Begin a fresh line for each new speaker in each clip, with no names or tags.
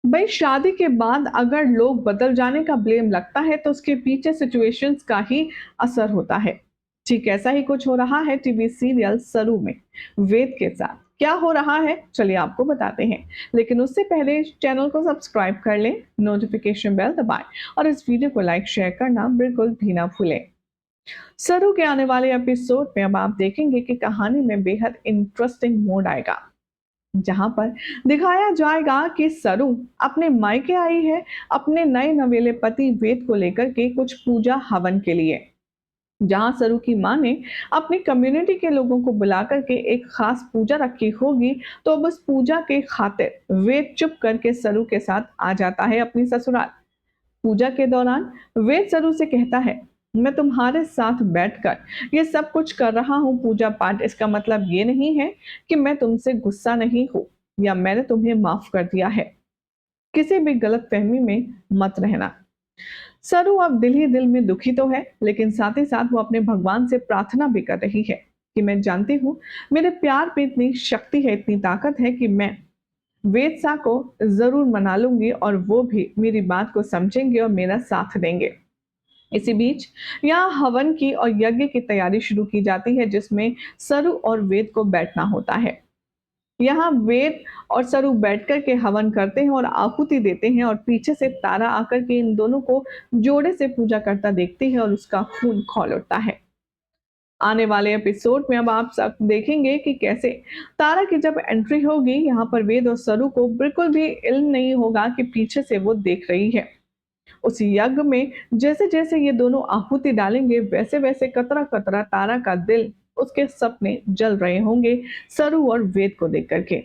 भाई शादी के बाद अगर लोग बदल जाने का ब्लेम लगता है तो उसके पीछे सिचुएशंस का ही असर होता है। ठीक ऐसा ही कुछ हो रहा है टीवी सीरियल सरू में वेद के साथ। क्या हो रहा है चलिए आपको बताते हैं, लेकिन उससे पहले चैनल को सब्सक्राइब कर लें, नोटिफिकेशन बेल दबाएं और इस वीडियो को लाइक शेयर करना बिल्कुल भी ना भूलें। सरू के आने वाले एपिसोड में अब आप देखेंगे कि कहानी में बेहद इंटरेस्टिंग मोड आएगा, जहां पर दिखाया जाएगा कि सरू अपने मायके आई है अपने नए नवेले पति वेद को लेकर के कुछ पूजा हवन के लिए। जहां सरू की मां ने अपनी कम्युनिटी के लोगों को बुला करके एक खास पूजा रखी होगी, तो अब उस पूजा के खातिर वेद चुप करके सरू के साथ आ जाता है अपनी ससुराल। पूजा के दौरान वेद सरू से कहता है, मैं तुम्हारे साथ बैठकर ये सब कुछ कर रहा हूँ पूजा पाठ, इसका मतलब ये नहीं है कि मैं तुमसे गुस्सा नहीं हूँ या मैंने तुम्हें माफ कर दिया है। किसी भी गलत फहमी में मत रहना। सरू अब दिल ही दिल में दुखी तो है, लेकिन साथ ही साथ वो अपने भगवान से प्रार्थना भी कर रही है कि मैं जानती हूँ मेरे प्यार पे इतनी शक्ति है, इतनी ताकत है कि मैं वेद सा को जरूर मना लूंगी और वो भी मेरी बात को समझेंगे और मेरा साथ देंगे। इसी बीच यहाँ हवन की और यज्ञ की तैयारी शुरू की जाती है, जिसमें सरू और वेद को बैठना होता है। यहाँ वेद और सरू बैठकर के हवन करते हैं और आहुति देते हैं और पीछे से तारा आकर के इन दोनों को जोड़े से पूजा करता देखती है और उसका खून खौल उठता है। आने वाले एपिसोड में अब आप सब देखेंगे कि कैसे तारा की जब एंट्री होगी, यहाँ पर वेद और सरू को बिल्कुल भी इल्म नहीं होगा कि पीछे से वो देख रही है। उस यज्ञ में जैसे जैसे ये दोनों आहुति डालेंगे, वैसे वैसे कतरा कतरा तारा का दिल, उसके सपने जल रहे होंगे सरू और वेद को देख करके।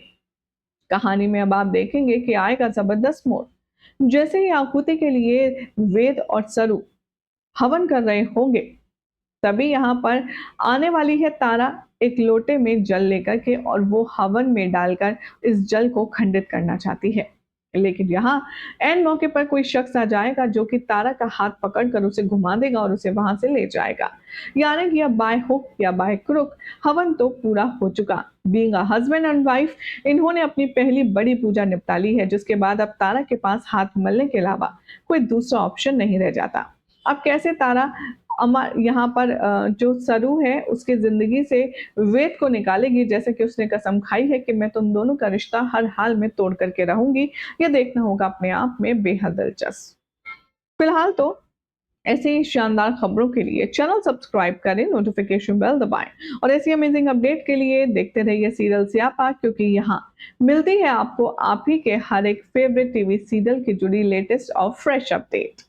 कहानी में अब आप देखेंगे कि आएगा जबरदस्त मोड़। जैसे ही आहुति के लिए वेद और सरू हवन कर रहे होंगे, तभी यहाँ पर आने वाली है तारा एक लोटे में जल लेकर के और वो हवन में डालकर इस जल को खंडित करना चाहती है। लेकिन यहाँ एन मौके पर कोई शख्स आ जाएगा जो कि तारा का हाथ पकड़कर उसे घुमा देगा और उसे वहां से ले जाएगा। यानी कि अब बाय हुक या बाय क्रुक हवन तो पूरा हो चुका। Being a husband and wife, इन्होंने अपनी पहली बड़ी पूजा निपटा ली है, जिसके बाद अब तारा के पास हाथ मलने के अलावा कोई दूसरा ऑप्शन नहीं रह जाता। अब कैसे तारा यहाँ पर जो सरू है उसकी जिंदगी से वेद को निकालेगी, जैसे कि उसने कसम खाई है कि मैं तुम दोनों का रिश्ता हर हाल में तोड़ करके रहूंगी। ये देखना होगा अपने आप में बेहद दिलचस्प। फिलहाल तो ऐसे ही शानदार खबरों के लिए चैनल सब्सक्राइब करें, नोटिफिकेशन बेल दबाएं और ऐसी अमेजिंग अपडेट के लिए देखते रहिए सीरियल स्यापा, क्योंकि यहाँ मिलती है आपको आप ही के हर एक फेवरेट टीवी सीरियल की जुड़ी लेटेस्ट और फ्रेश अपडेट।